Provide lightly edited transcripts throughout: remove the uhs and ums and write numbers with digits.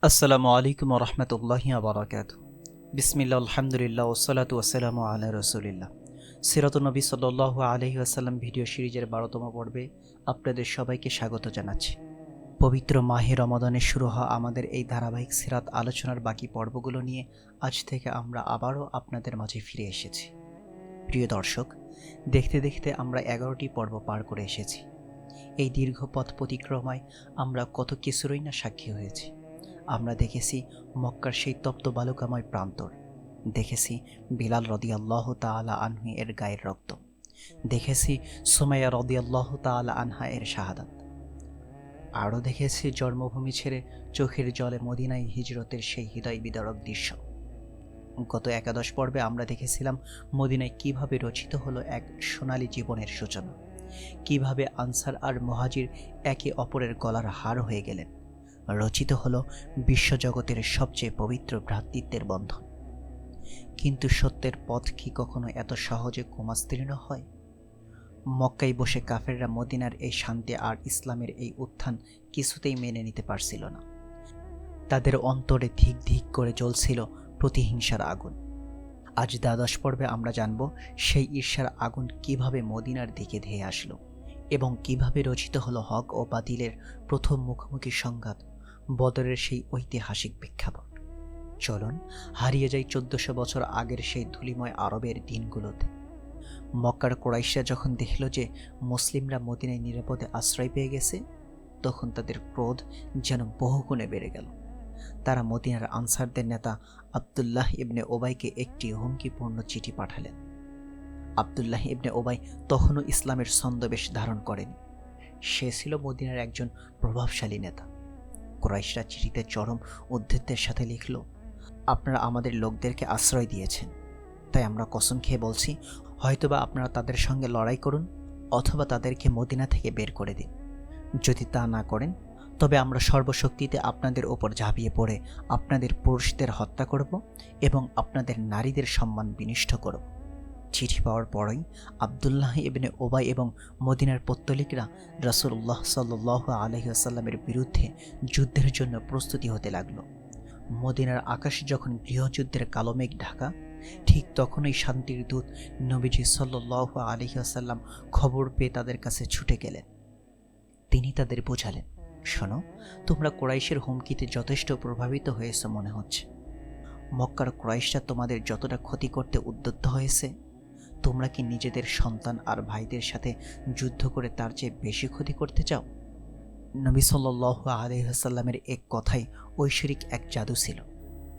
আসসালামু আলাইকুম রহমতুল্লাহি বারাকাতু। বিসমিল্লাহ, আলহামদুলিল্লাহ, ওসসালাতু ওয়াসসালামু আলা রাসূলিল্লাহ। সিরাতুন নবী সাল্লাল্লাহু আলাইহি ওয়াসাল্লাম ভিডিও সিরিজের ১২তম পর্বে আপনাদের সবাইকে স্বাগত জানাচ্ছি। পবিত্র মাহে রমাদানে শুরু হওয়া আমাদের এই ধারাবাহিক সিরাত আলোচনার বাকি পর্বগুলো নিয়ে আজ থেকে আমরা আবারও আপনাদের মাঝে ফিরে এসেছি। প্রিয় দর্শক, দেখতে দেখতে আমরা ১১টি পর্ব পার করে এসেছি। এই দীর্ঘ পথ পরিক্রমায় আমরা কত কিছুরই না সাক্ষী হয়েছি। আমরা দেখেছি মক্কার সেই তপ্ত বালুকাময় প্রান্তর, দেখেছি বিলাল রাদিয়াল্লাহু তাআলা আনহু এর গায়ের রক্ত, দেখেছি সুমাইয়া রাদিয়াল্লাহু তাআলা আনহা এর শাহাদাত, আরও দেখেছি জন্মভূমি ছেড়ে চোখের জলে মদিনায় হিজরতের সেই হৃদয় বিদারক দৃশ্য। গত একাদশ পর্বে আমরা দেখেছিলাম মদিনায় কিভাবে রচিত হলো এক সোনালী জীবনের সূচনা, কিভাবে আনসার আর মুহাজির একে অপরের গলার হার হয়ে গেলেন, রচিত হলো বিশ্বজগতের সবচেয়ে পবিত্র ভ্রাতৃত্বের বন্ধন। কিন্তু সত্যের পথ কি কখনো এত সহজে কুমাস্তীর্ণ হয়? মক্কায় বসে কাফেররা মদিনার এই শান্তি আর ইসলামের এই উত্থান কিছুতেই মেনে নিতে পারছিল না। তাদের অন্তরে ধিক ধিক করে জ্বলছিল প্রতিহিংসার আগুন। আজ দ্বাদশ পর্বে আমরা জানব সেই ঈর্ষার আগুন কিভাবে মদিনার দিকে ধেয়ে আসলো এবং কিভাবে রচিত হলো হক ও বাতিলের প্রথম মুখোমুখি সংঘাত, বদরের সেই ঐতিহাসিক প্রেক্ষাপট। চলুন হারিয়ে যাই ১৪০০ বছর আগের সেই ধূলিময় আরবের দিনগুলোতে। মক্কার কুরাইশরা যখন দেখল যে মুসলিমরা মদিনায় নিরাপদে আশ্রয় পেয়ে গেছে, তখন তাদের ক্রোধ যেন বহুগুণে বেড়ে গেল। তারা মদিনার আনসারদের নেতা আব্দুল্লাহ ইবনে ওবাইকে একটি হুমকিপূর্ণ চিঠি পাঠালেন। আব্দুল্লাহ ইবনে ওবাই তখনও ইসলামের ছন্দবেশ ধারণ করেনি। সে ছিল মদিনার একজন প্রভাবশালী নেতা। কুরাইশরা চিঠিতে চরম উদ্ধৃতের সাথে লিখল, আপনারা আমাদের লোকদেরকে আশ্রয় দিয়েছেন, তাই আমরা কসম খেয়ে বলছি, হয়তোবা আপনারা তাদের সঙ্গে লড়াই করুন অথবা তাদেরকে মদিনা থেকে বের করে দিন। যদি তা না করেন তবে আমরা সর্বশক্তিতে আপনাদের ওপর ঝাঁপিয়ে পড়ে আপনাদের পুরুষদের হত্যা করব এবং আপনাদের নারীদের সম্মান বিনষ্ট করব। চিঠি পাওয়ার পরই আব্দুল্লাহ ইবনে ওবাই এবং মদিনার পত্তলিকরা রাসূলুল্লাহ সাল্লাল্লাহু আলাইহি ওয়াসাল্লামের বিরুদ্ধে যুদ্ধের জন্য প্রস্তুতি হতে লাগলো। মদিনার আকাশে যখন গৃহযুদ্ধের কালো মেঘ ঢাকা, ঠিক তখনই শান্তির দূত নবীজি সাল্লাল্লাহু আলাইহি ওয়াসাল্লাম খবর পেয়ে তাদের কাছে ছুটে গেলেন। তিনি তাদের বোঝালেন, শোনো, তোমরা কুরাইশের হুমকিতে যথেষ্ট প্রভাবিত হয়েছে মনে হচ্ছে। মক্কার কুরাইশরা তোমাদের যতটা ক্ষতি করতে উদ্যত হয়েছে, তোমরা কি নিজেদের সন্তান আর ভাইদের সাথে যুদ্ধ করে তার চেয়ে বেশি ক্ষতি করতে চাও? নবী সাল্লাল্লাহু আলাইহি ওয়াসাল্লামের এক কথাই ঐশ্বরিক এক জাদু ছিল।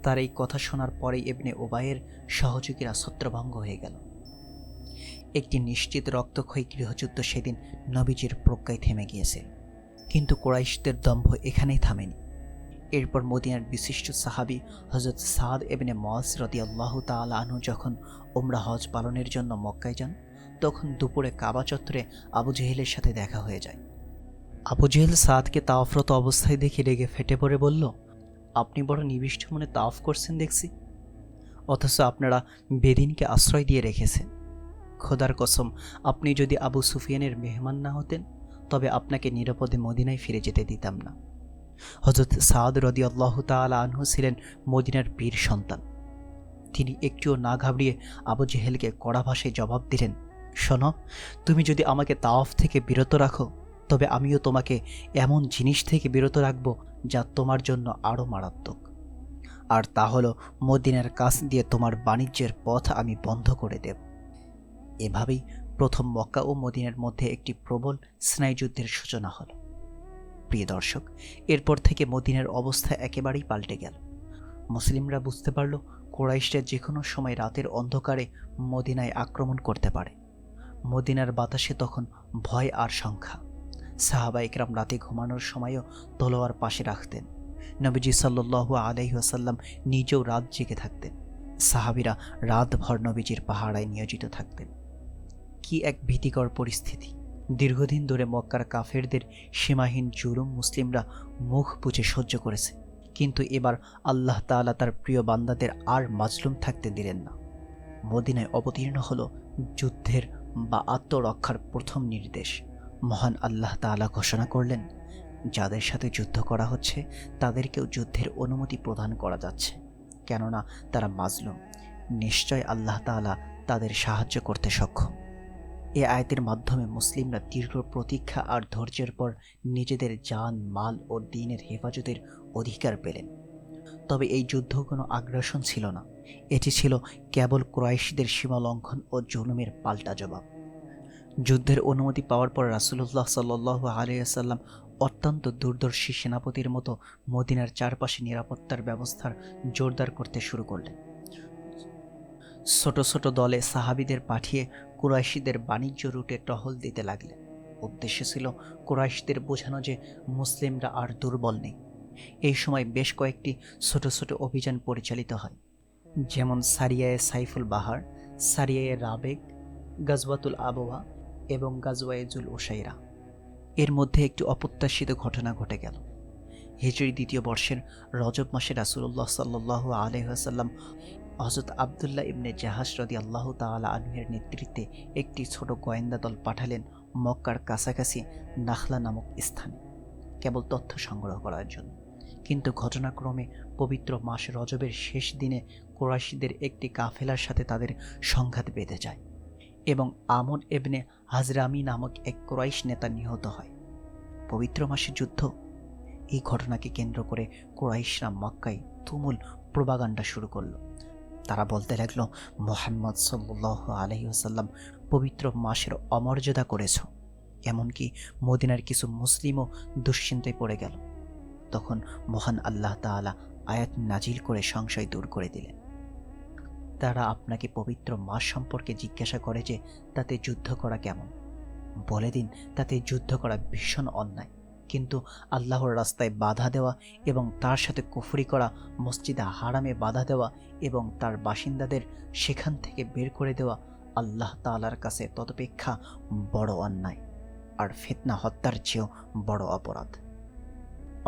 তার এই কথা শোনার পরেই ইবনে ওবাইয়ের সহযোগীরা ছত্রভঙ্গ হয়ে গেল। একটি নিশ্চিত রক্তক্ষয়ী গৃহযুদ্ধ সেদিন নবীজির প্রজ্ঞায় থেমে গিয়েছিল। কিন্তু কুরাইশদের দম্ভ এখানেই থামেনি। এরপর মদিনার বিশিষ্ট সাহাবী হযরত সাদ ইবনে মুআয রাদিয়াল্লাহু তাআলা আনহু যখন উমরা হজ পালনের জন্য মক্কায় যান, তখন দুপুরে কাবা চত্বরে আবু জেহেলের সাথে দেখা হয়ে যায়। আবু জেহেল সাদকে তাওয়াফরত অবস্থায় দেখে রেগে ফেটে পড়ে বলল, আপনি বড় নিবিষ্ট মনে তাওয়াফ করছেন দেখছি, অথচ আপনারা বেদিনকে আশ্রয় দিয়ে রেখেছেন। খোদার কসম, আপনি যদি আবু সুফিয়ানের মেহমান না হতেন তবে আপনাকে নিরাপদে মদিনায় ফিরে যেতে দিতাম না। হযরত সাদ রাদিয়াল্লাহু তাআলা আনহু ছিলেন মদিনার বীর সন্তান। তিনি একটুও না ঘাবড়িয়ে আবু জেহেলকে কড়া ভাষায় জবাব দিলেন, শোনো, তুমি যদি আমাকে তাওয়াফ থেকে বিরত রাখো তবে আমিও তোমাকে এমন জিনিস থেকে বিরত রাখব যা তোমার জন্য আরও মারাত্মক। আর তা হলো মদিনার কাছ দিয়ে তোমার বাণিজ্যের পথ আমি বন্ধ করে দেব। এভাবেই প্রথম মক্কা ও মদিনার মধ্যে একটি প্রবল স্নায়ুযুদ্ধের সূচনা হলো। প্রিয় দর্শক, এরপর থেকে মদিনার অবস্থা একেবারেই পাল্টে গেল। মুসলিমরা বুঝতে পারল কুরাইশরা যে কোনো সময় রাতের অন্ধকারে মদিনায় আক্রমণ করতে পারে। মদিনার বাতাসে তখন ভয় আর সংখ্যা। সাহাবা ইকরাম রাতে ঘুমানোর সময়ও তলোয়ার পাশে রাখতেন। নবীজি সাল্লাল্লাহু আলাইহি ওয়াসাল্লাম নিজেও রাত জেগে থাকতেন। সাহাবীরা রাতভর নবীজির পাহারায় নিয়োজিত থাকতেন। কি এক ভীতিকর পরিস্থিতি! দীর্ঘদিন ধরে মক্কার কাফেরদের সীমাহীন জুলুম মুসলিমরা মুখ বুজে সহ্য করেছে, কিন্তু এবার আল্লাহ তাআলা তার প্রিয় বান্দাদের আর মাজলুম থাকতে দিলেন না। মদিনায় অবতীর্ণ হলো যুদ্ধের বা আত্মরক্ষার প্রথম নির্দেশ। মহান আল্লাহ তাআলা ঘোষণা করলেন, যাদের সাথে যুদ্ধ করা হচ্ছে তাদেরকেও যুদ্ধের অনুমতি প্রদান করা যাচ্ছে, কেননা তারা মাজলুম। নিশ্চয় আল্লাহ তাআলা তাদের সাহায্য করতে সক্ষম। এ আয়াতের মাধ্যমে মুসলিমরা দীর্ঘ প্রতীক্ষা আর ধৈর্যের পর নিজেদের জান, মাল ও দ্বীনের হেফাজতের অধিকার পেলেন। তবে এই যুদ্ধ কোনো আগ্রাসন ছিল না, এটি ছিল কেবল কুরাইশদের সীমালঙ্ঘন ও জুলুমের পাল্টা জবাব। যুদ্ধের অনুমতি পাওয়ার পর রাসূলুল্লাহ সাল্লাল্লাহু আলাইহি ওয়াসাল্লাম অত্যন্ত দূরদর্শী সেনাপতির মতো মদিনার চারপাশে নিরাপত্তার ব্যবস্থার জোরদার করতে শুরু করলেন। ছোট ছোট দলে সাহাবীদের পাঠিয়ে কুরাইশিদের বাণিজ্য রুটে টহল দিতে লাগলেন। উদ্দেশ্য ছিল কুরাইশদের বোঝানো যে মুসলিমরা আর দুর্বল নেই। এই সময় বেশ কয়েকটি ছোট ছোট অভিযান পরিচালিত হয়, যেমন সারিয়ায়ে সাইফুল বাহার, সারিয়ায়ে রাবেগ, গাজওয়াতুল আবওয়া এবং গাজওয়ায়ে জুল উসাইরা। এর মধ্যে একটি অপ্রত্যাশিত ঘটনা ঘটে গেল। হিজরি দ্বিতীয় বর্ষের রজব মাসে রাসূলুল্লাহ সাল্লাল্লাহু আলাইহি ওয়াসাল্লাম হযরত আব্দুল্লাহ ইবনে জাহাশ রাদিয়াল্লাহু তাআলা আনহুর নেতৃত্বে একটি ছোট গোয়েন্দা দল পাঠালেন মক্কার কাছাকাছি নাখলা নামক স্থানে, কেবল তথ্য সংগ্রহ করার জন্য। কিন্তু ঘটনাক্রমে পবিত্র মাস রজবের শেষ দিনে কুরাইশদের একটি কাফেলার সাথে তাদের সংঘাত বেঁধে যায় এবং আমর ইবনে হাজরামি নামক এক কুরাইশ নেতা নিহত হয়। পবিত্র মাসের যুদ্ধ, এই ঘটনাকে কেন্দ্র করে কুরাইশরা মক্কায় তুমুল প্রোপাগান্ডা শুরু করলো। তারা বলতে লাগলো, মুহাম্মদ সাল্লাল্লাহু আলাইহি ওয়াসাল্লাম পবিত্র মাসের অমর্যাদা করেছ। এমনকি মদিনার কিছু মুসলিমও দুশ্চিন্তায় পড়ে গেল। তখন মহান আল্লাহ তাআলা আয়াত নাজিল করে সংশয় দূর করে দিলেন। তারা আপনাকে পবিত্র মাস সম্পর্কে জিজ্ঞাসা করে যে তাতে যুদ্ধ করা কেমন। বলে দিন, তাতে যুদ্ধ করা ভীষণ অন্যায়, কিন্তু আল্লাহর রাস্তায় বাধা দেওয়া এবং তার সাথে কুফরি করা, মসজিদে হারামে বাধা দেওয়া এবং তার বাসিন্দাদের সেখান থেকে বের করে দেওয়া আল্লাহ তাআলার কাছে তদপেক্ষা বড় অন্যায়, আর ফিতনা হত্যার চেয়েও বড় অপরাধ।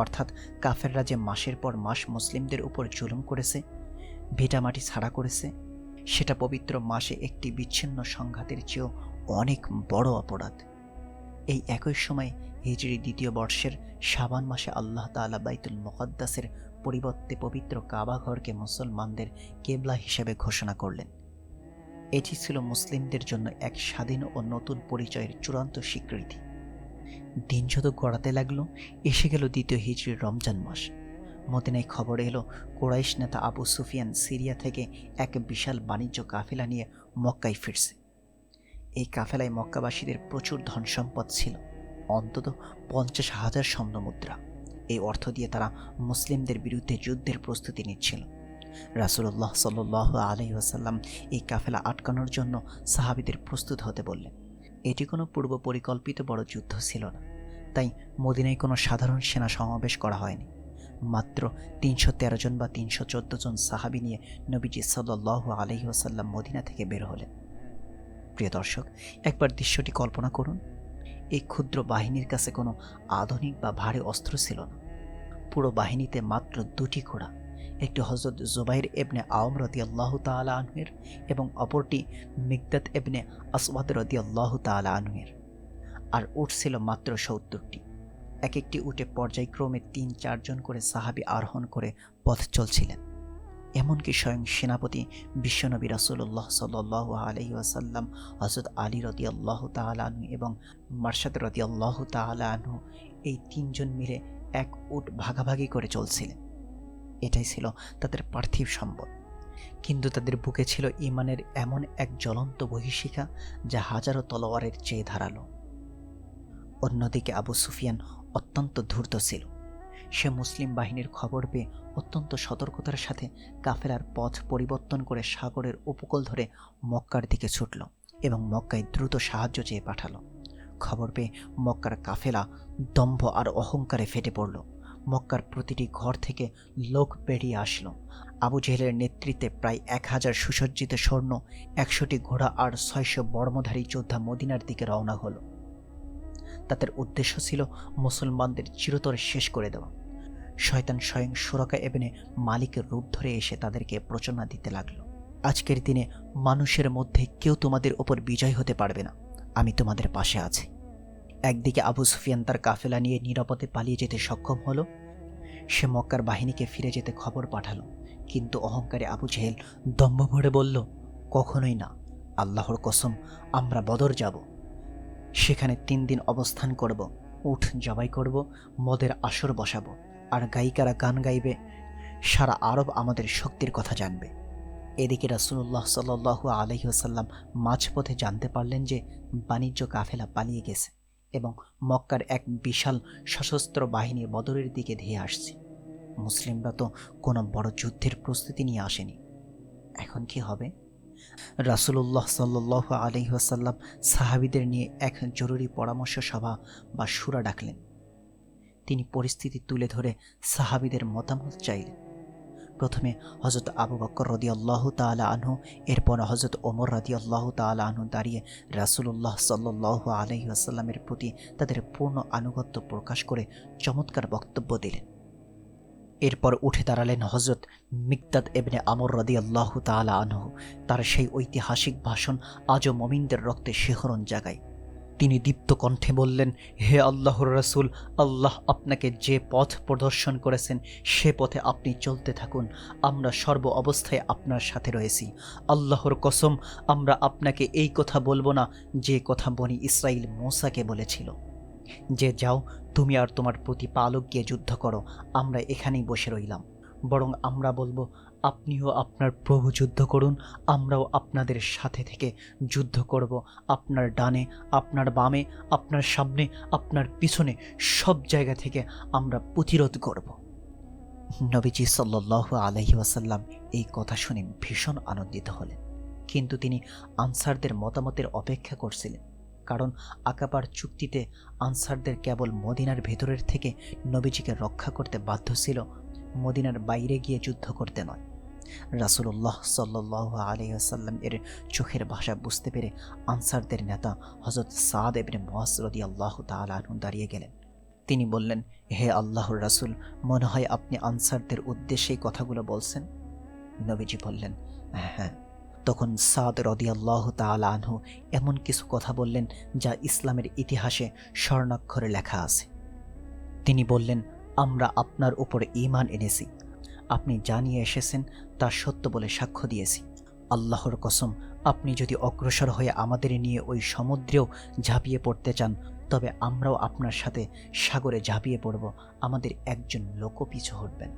অর্থাৎ কাফেররা যে মাসের পর মাস মুসলিমদের উপর জুলুম করেছে, ভিটামাটি ছাড়া করেছে, সেটা পবিত্র মাসে একটি বিচ্ছিন্ন সংঘাতের চেয়েও অনেক বড় অপরাধ। এই একই সময় হিজরি দ্বিতীয় বর্ষের শাবান মাসে আল্লাহ তাআলা বাইতুল মুকাদ্দাসের পরিবর্তে পবিত্র কাবা ঘরকে মুসলমানদের কিবলা হিসেবে ঘোষণা করলেন। এটি ছিল মুসলিমদের জন্য এক স্বাধীন ও নতুন পরিচয়ের চূড়ান্ত স্বীকৃতি। দিন যত গড়াতে লাগলো, এসে গেল দ্বিতীয় হিজরির রমজান মাস। মদিনায় খবর এলো, কুরাইশ নেতা আবু সুফিয়ান সিরিয়া থেকে এক বিশাল বাণিজ্য কাফেলা নিয়ে মক্কায় ফিরছে। এই কাফেলায় মক্কাবাসীদের প্রচুর ধন সম্পদ ছিল, অন্তত 50,000 স্বর্ণমুদ্রা। এই অর্থ দিয়ে তারা মুসলিমদের বিরুদ্ধে যুদ্ধের প্রস্তুতি নিচ্ছিল। রাসূলুল্লাহ সাল্লাল্লাহু আলাইহি ওয়াসাল্লাম এই কাফেলা আটকানোর জন্য সাহাবীদের প্রস্তুত হতে বললেন। এটি কোনো পূর্ব পরিকল্পিত বড় যুদ্ধ ছিল না, তাই মদিনায় কোনো সাধারণ সেনা সমাবেশ করা হয়নি। মাত্র 313 জন বা 314 জন সাহাবী নিয়ে নবীজি সাল্লাল্লাহু আলাইহি ওয়াসাল্লাম মদিনা থেকে বের হলেন। প্রিয় দর্শক, একবার দৃশ্যটি কল্পনা করুন। এই ক্ষুদ্র বাহিনীর কাছে কোনো আধুনিক বা ভারী অস্ত্র ছিল না। পুরো বাহিনীতে মাত্র 2টি ঘোড়া, একটি হযরত জুবাইর ইবনে আওম রাদিয়াল্লাহু তাআলা আনহুর এবং অপরটি মিকদাদ ইবনে আসওয়াদ রাদিয়াল্লাহু তাআলা আনহুর। আর উট ছিল মাত্র 70টি। এক একটি উটে পর্যায়ক্রমে 3-4 জন করে সাহাবী আরোহণ করে পথ চলছিলেন। এমনকি স্বয়ং সেনাপতি বিশ্বনবী রাসূলুল্লাহ সাল্লাল্লাহু আলাইহি ওয়াসাল্লাম, হযরত আলী রাদিয়াল্লাহু তাআলা আনহু এবং মারশাদ রাদিয়াল্লাহু তাআলা আনহু, এই 3 জন মিলে এক উট ভাগাভাগি করে চলছিলেন। এটাই ছিল তাদের পার্থিব সম্পদ, কিন্তু তাদের বুকে ছিল ঈমানের এমন এক জ্বলন্ত বহিঃশিখা যা হাজারো তলোয়ারের চেয়ে ধারালো। অন্যদিকে আবু সুফিয়ান অত্যন্ত ধূর্ত ছিল। সে মুসলিম বাহিনীর খবর পেয়ে অত্যন্ত সতর্কতার সাথে কাফেলার পথ পরিবর্তন করে সাগরের উপকূল ধরে মক্কার দিকে ছুটল এবং মক্কায় দ্রুত সাহায্য চেয়ে পাঠালো। খবর পেয়ে মক্কার কাফেলা দম্ভ আর অহংকারে ফেটে পড়ল। মক্কার প্রতিটি ঘর থেকে লোক বেরিয়ে আসলো। আবু জেহেলের নেতৃত্বে প্রায় 1000 সুসজ্জিত সৈন্য, 100টি ঘোড়া আর 600 বর্মধারী যোদ্ধা মদিনার দিকে রওনা হলো। তাদের উদ্দেশ্য ছিল মুসলমানদের চিরতরে শেষ করে দেওয়া। শয়তান স্বয়ং সুরাকা ইবনে মালিকের রূপ ধরে এসে তাদেরকে প্রচোদনা দিতে লাগলো। আজকের দিনে মানুষের মধ্যে কেউ তোমাদের ওপর বিজয় হতে পারবে না, আমি তোমাদের পাশে আছি। একদিকে আবু সুফিয়ান তার কাফেলা নিয়ে নিরাপদে পালিয়ে যেতে সক্ষম হলো। সে মক্কার বাহিনীকে ফিরে যেতে খবর পাঠালো, কিন্তু অহংকারে আবু জেহেল দম্ভ ভরে বলল, কখনোই না, আল্লাহর কসম, আমরা বদর যাব, সেখানে 3 দিন অবস্থান করব, উট জবাই করব, মদের আসর বসাবো, আর গায়িকারা গান গাইবে, সারা আরব আমাদের শক্তির কথা জানবে। এদিকে রাসূলুল্লাহ সাল্লাল্লাহু আলাইহি ওয়াসাল্লাম মাঝপথে জানতে পারলেন যে বাণিজ্য কাফেলা পালিয়ে গেছে এবং মক্কার এক বিশাল সশস্ত্র বাহিনী বদরের দিকে ধেয়ে আসছে। মুসলিমরা তো কোনো বড় যুদ্ধের প্রস্তুতি নিয়ে আসেনি। এখন কি হবে? রাসূলুল্লাহ সাল্লাল্লাহু আলাইহি ওয়াসাল্লাম সাহাবীদের নিয়ে এক জরুরি পরামর্শ সভা বা শুরা ডাকলেন। তিনি পরিস্থিতি তুলে ধরে সাহাবীদের মতামত চাইলেন। প্রথমে হযরত আবু বকর রাদিয়াল্লাহু তাআলা আনহু, এরপর হযরত ওমর রাদিয়াল্লাহু তাআলা আনহু দাঁড়িয়ে রাসূলুল্লাহ সাল্লাল্লাহু আলাইহি ওয়াসাল্লামের প্রতি তাদের পূর্ণ আনুগত্য প্রকাশ করে চমৎকার বক্তব্য দিলেন। এরপর উঠে দাঁড়ালেন হযরত মিকদাদ ইবনে আমর রাদিয়াল্লাহু তাআলা আনহু। তার সেই ঐতিহাসিক ভাষণ আজও মুমিনদের রক্তে শিহরণ জাগায়। তিনি দীপ্ত কণ্ঠে বললেন, হে আল্লাহর রাসূল, আল্লাহ আপনাকে যে পথ প্রদর্শন করেছেন সে পথে আপনি চলতে থাকুন। আমরা সর্ব অবস্থায় আপনার সাথে রয়েছি। আল্লাহর কসম, আমরা আপনাকে এই কথা বলবো না যে কথা বনি ইসরাইল মূসাকে বলেছিল, যে যাও তুমি আর তোমার প্রতিপালক গিয়ে যুদ্ধ করো, আমরা এখানেই বসে রইলাম। বরং আমরা বলবো, আপনিও আপনার প্রভু যুদ্ধ করুন, আমরাও আপনাদের সাথে থেকে যুদ্ধ করব। আপনার ডানে, আপনার বামে, আপনার সামনে, আপনার পিছনে, সব জায়গা থেকে আমরা প্রতিরোধ করব। নবীজি সাল্লাল্লাহু আলাইহি ওয়াসাল্লাম এই কথা শুনে ভীষণ আনন্দিত হলেন, কিন্তু তিনি আনসারদের মতামতের অপেক্ষা করছিলেন। কারণ আকাবার চুক্তিতে আনসারদের কেবল মদিনার ভেতরের থেকে নবীজিকে রক্ষা করতে বাধ্য ছিল, মদিনার বাইরে গিয়ে যুদ্ধ করতে নয়। রাসূলুল্লাহ সাল্লাল্লাহু আলাইহি ওয়াসাল্লাম এর চোখের ভাষা বুঝতে পেরে আনসারদের নেতা হযরত সাদ ইবনে মুআজ রাদিয়াল্লাহু তাআলা আনহু দাঁড়িয়ে গেলেন। তিনি বললেন, হে আল্লাহর রাসূল, মনে হয় আপনি আনসারদের উদ্দেশ্যেই কথাগুলো বলছেন। নবীজি বললেন, হ্যাঁ। তখন সাদ রাদিয়াল্লাহু তাআলা আনহু এমন কিছু কথা বললেন যা ইসলামের ইতিহাসে স্বর্ণাক্ষরে লেখা আছে। তিনি বললেন, আমরা আপনার উপর ঈমান এনেছি, আপনি যা নিয়ে এসেছেন তা সত্য বলে সাক্ষ্য দিয়েছি। আল্লাহর কসম, আপনি যদি অগ্রসর হয়ে আমাদের নিয়ে ওই সমুদ্রেও ঝাঁপিয়ে পড়তে চান, তবে আমরাও আপনার সাথে সাগরে ঝাঁপিয়ে পড়ব, আমাদের একজন লোকও পিছু হটবেন।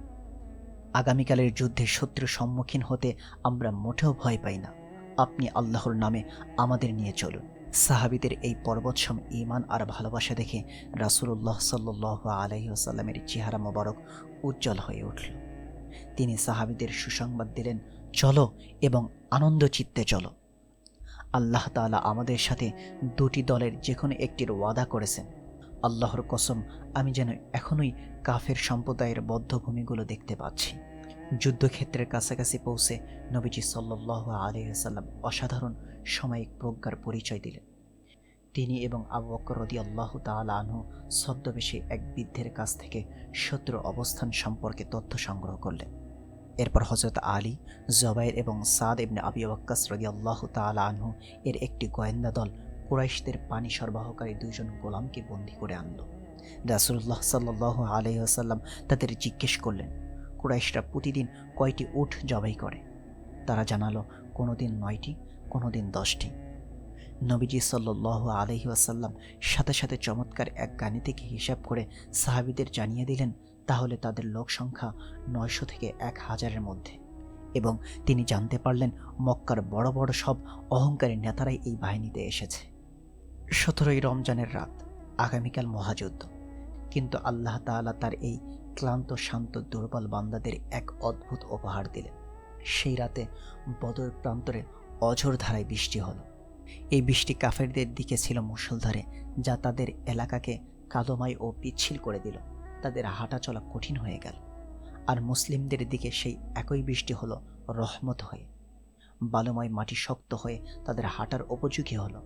আগামীকালের যুদ্ধে শত্রুর সম্মুখীন হতে আমরা মোটেও ভয় পাই না। আপনি আল্লাহর নামে আমাদের নিয়ে চলুন। সাহাবীদের এই পর্বতসম ঈমান আর ভালোবাসা দেখে রাসূলুল্লাহ সাল্লাল্লাহু আলাইহি ওয়াসাল্লামের চেহারা মোবারক উজ্জ্বল হয়ে উঠল। তিনি সাহাবীদের সুসংবাদ দিলেন, চলো এবং আনন্দ চিত্তে চলো। আল্লাহ তাআলা আমাদের সাথে 2টি দলের যে কোনো একটির ওয়াদা করেছেন। আল্লাহর কসম, আমি যেন এখনোই কাফের সম্প্রদায়ের বদ্ধভূমিগুলো দেখতে পাচ্ছি। যুদ্ধক্ষেত্রের কাছাকাছি পৌঁছে নবীজি সাল্লাল্লাহু আলাইহি ওয়াসাল্লাম অসাধারণ সাময়িক প্রজ্ঞার পরিচয় দিলেন। তিনি এবং আবু বকর রাদিয়াল্লাহু তাআলা আনহু ছদ্মবেশে এক বৃদ্ধের কাছ থেকে শত্রুর অবস্থান সম্পর্কে তথ্য সংগ্রহ করলেন। এরপর হযরত আলী, জুবাইর এবং সাদ ইবনে আবি ওয়াক্কাস রাদিয়াল্লাহু তাআলা আনহু এর একটি গোয়েন্দা দল কুরাইশদের পানি সরবরাহকারী 2 জন গোলামকে বন্দী করে আনল। রাসূলুল্লাহ সাল্লাল্লাহু আলাইহি ওয়াসাল্লাম তাদের জিজ্ঞেস করলেন, কুরাইশরা প্রতিদিন কয়টি উট জবাই করে? তারা জানালো, কোনোদিন 9টি, কোনোদিন 10টি। নবীজি সাল্লাল্লাহু আলাইহি ওয়াসাল্লাম সাথে সাথে চমৎকার এক গাণিতিক হিসাব করে সাহাবীদের জানিয়ে দিলেন, তাহলে তাদের লোক সংখ্যা 900 থেকে 1000-এর মধ্যে। এবং তিনি জানতে পারলেন মক্কার বড় বড় সব অহংকারী নেতারাই এই বাহিনীতে এসেছে। 17ই রমজানের রাত, আগামীকাল মহাযুদ্ধ। কিন্তু আল্লাহ তাআলা তার এই ক্লান্ত, শান্ত, দুর্বল বান্দাদের এক অদ্ভুত উপহার দিলেন। সেই রাতে বদর প্রান্তরে অঝোর ধারায় বৃষ্টি হলো। এই বৃষ্টি কাফেরদের দিকে ছিল মুষলধারে, যা তাদের এলাকাকে কাদমায় ও পিচ্ছিল করে দিল। তাদের হাঁটা চলা কঠিন হয়ে গেল। আর মুসলিমদের দিকে সেই একই বৃষ্টি হলো রহমত হয়ে। বালুময় মাটি শক্ত হয়ে তাদের হাঁটার উপযোগী হলো,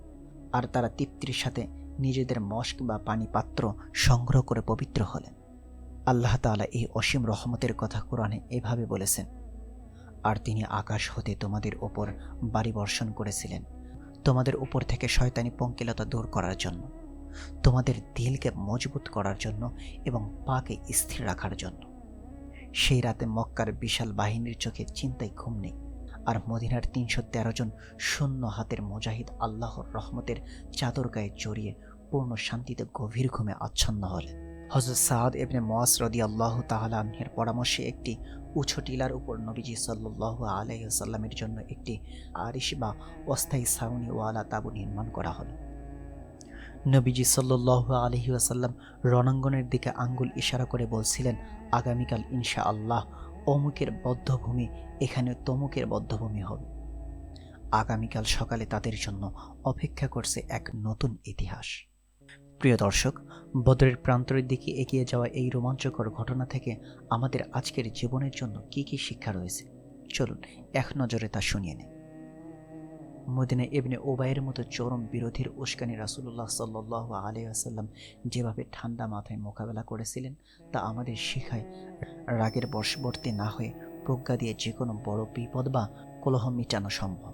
আর তারা তৃপ্তির সাথে নিজেদের মস্ক বা পানি পাত্র সংগ্রহ করে পবিত্র হলেন। আল্লাহ তাআলা এই অসীম রহমতের কথা কোরআনে এভাবে বলেছেন, আর তিনি আকাশ হতে তোমাদের ওপর বাড়ি বর্ষণ করেছিলেন, তোমাদের উপর থেকে শয়তানি পঙ্কিলতা দূর করার জন্য। তোমাদের দিলকে মজবুত করার জন্য এবং পাকে স্থির রাখার জন্য। সেই রাতে মক্কার বিশাল বাহিনীর চোখে চিন্তায় ঘুম নেই, আর মদিনার ৩১৩ জন শূন্য হাতের মুজাহিদ আল্লাহর রহমতের চাদর গায়ে জড়িয়ে পূর্ণ শান্তিতে গভীর ঘুমে আচ্ছন্ন হলেন। হযরত সাদ ইবনে মুআজ রাদিয়াল্লাহু তাআলা আনহুর পরামর্শে একটি উঁচু টিলার উপর নবীজি সাল্লাল্লাহু আলাইহি ওয়াসাল্লামের জন্য একটি আরিশ বা অস্থায়ী ছাউনিওয়ালা তাঁবু নির্মাণ করা হলো। নবীজি সাল্লাল্লাহু আলাইহি ওয়াসাল্লাম রণাঙ্গনের দিকে আঙ্গুল ইশারা করে বলছিলেন, আগামীকাল ইনশাআল্লাহ অমুকের বদ্ধভূমি এখানে তমুকের বদ্ধভূমি হবে। আগামীকাল সকালে তাদের জন্য অপেক্ষা করছে এক নতুন ইতিহাস। প্রিয় দর্শক, বদরের প্রান্তরের দিকে এগিয়ে যাওয়া এই রোমাঞ্চকর ঘটনা থেকে আমাদের আজকের জীবনের জন্য কি কি শিক্ষা রয়েছে, চলুন এক নজরে তা শুনিয়ে নেই। মদিনা ইবনে উবাইয়ের মতো চরম বিরোধীর উস্কানি রাসূলুল্লাহ সাল্লাল্লাহু আলাইহি ওয়াসাল্লাম যেভাবে ঠান্ডা মাথায় মোকাবেলা করেছিলেন তা আমাদের শেখায় রাগের বশবর্তী না হয়ে প্রজ্ঞা দিয়ে যে কোনো বড় বিপদ বা কলহ মিটানো সম্ভব।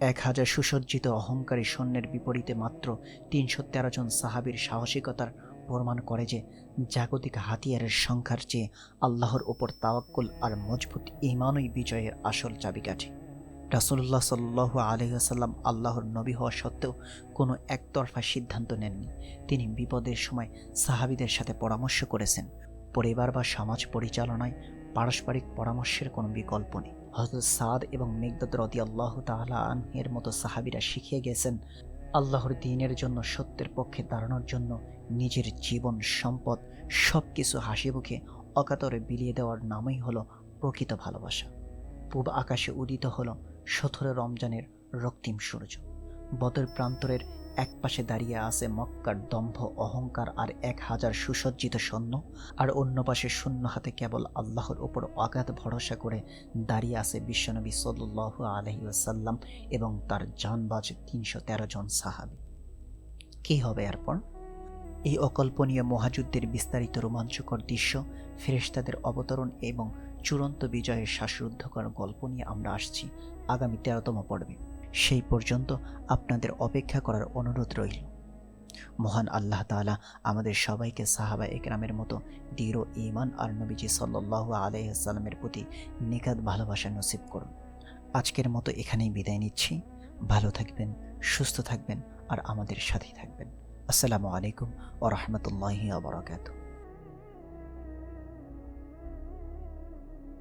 1000 সুসজ্জিত অহংকারী সৈন্যের বিপরীতে মাত্র ৩১৩ জন সাহাবীর সাহসিকতার প্রমাণ করে যে জাগতিক হাতিয়ারের সংখ্যার চেয়ে আল্লাহর উপর তাওয়াক্কুল আর মজবুত ঈমানই বিজয়ের আসল চাবিকাঠি। রাসূলুল্লাহ সাল্লাল্লাহু আলাইহি ওয়াসাল্লাম আল্লাহর নবী হওয়া সত্ত্বেও কোনো একতরফা সিদ্ধান্ত নেননি। তিনি বিপদের সময় সাহাবীদের সাথে পরামর্শ করেছেন। পরিবার বা সমাজ পরিচালনায় পারস্পরিক পরামর্শের কোনো বিকল্প নেই। হযরত সাদ এবং মিকদাদ রাদিয়াল্লাহু তাআলা আনহুর মতো সাহাবীরা শিখিয়ে গেছেন, আল্লাহর দ্বীনের জন্য সত্যের পক্ষে দাঁড়ানোর জন্য নিজের জীবন, সম্পদ সবকিছু হাসিমুখে অকাতরে বিলিয়ে দেওয়ার নামই হলো প্রকৃত ভালোবাসা। পূব আকাশে উদিত হলো ১৭ রমজানের রক্তিম সূর্য। বদর প্রান্তরের এক পাশে দাঁড়িয়ে আছে মক্কার দম্ভ, অহংকার আর 1000 সুসজ্জিত সৈন্য, আর অন্য পাশে শূন্য হাতে কেবল আল্লাহর ওপর অগাধ ভরসা করে দাঁড়িয়ে আছে বিশ্বনবী সাল্লাল্লাহু আলাইহি ওয়াসাল্লাম এবং তার জানবাজ ৩১৩ জন সাহাবী। কি হবে এরপর? এই অকল্পনীয় মহাযুদ্ধের বিস্তারিত রোমাঞ্চকর দৃশ্য, ফেরেশতাদের অবতরণ এবং চূড়ান্ত বিজয়ের শ্বাসরুদ্ধকর গল্প নিয়ে আমরা আসছি আগামী 13তম পর্বে। সেই পর্যন্ত আপনাদের অপেক্ষা করার অনুরোধ রইল। মহান আল্লাহ তাআলা আমাদের সবাইকে সাহাবা একরামের মতো দৃঢ় ঈমান আর নবীজি সাল্লাল্লাহু আলাইহি ওয়াসাল্লামের প্রতি নিখাদ ভালোবাসা নসিব করুন। আজকের মতো এখানেই বিদায় নিচ্ছি। ভালো থাকবেন, সুস্থ থাকবেন আর আমাদের সাথেই থাকবেন। আসসালামু আলাইকুম ওয়া রাহমাতুল্লাহি ওয়া বারাকাতুহু।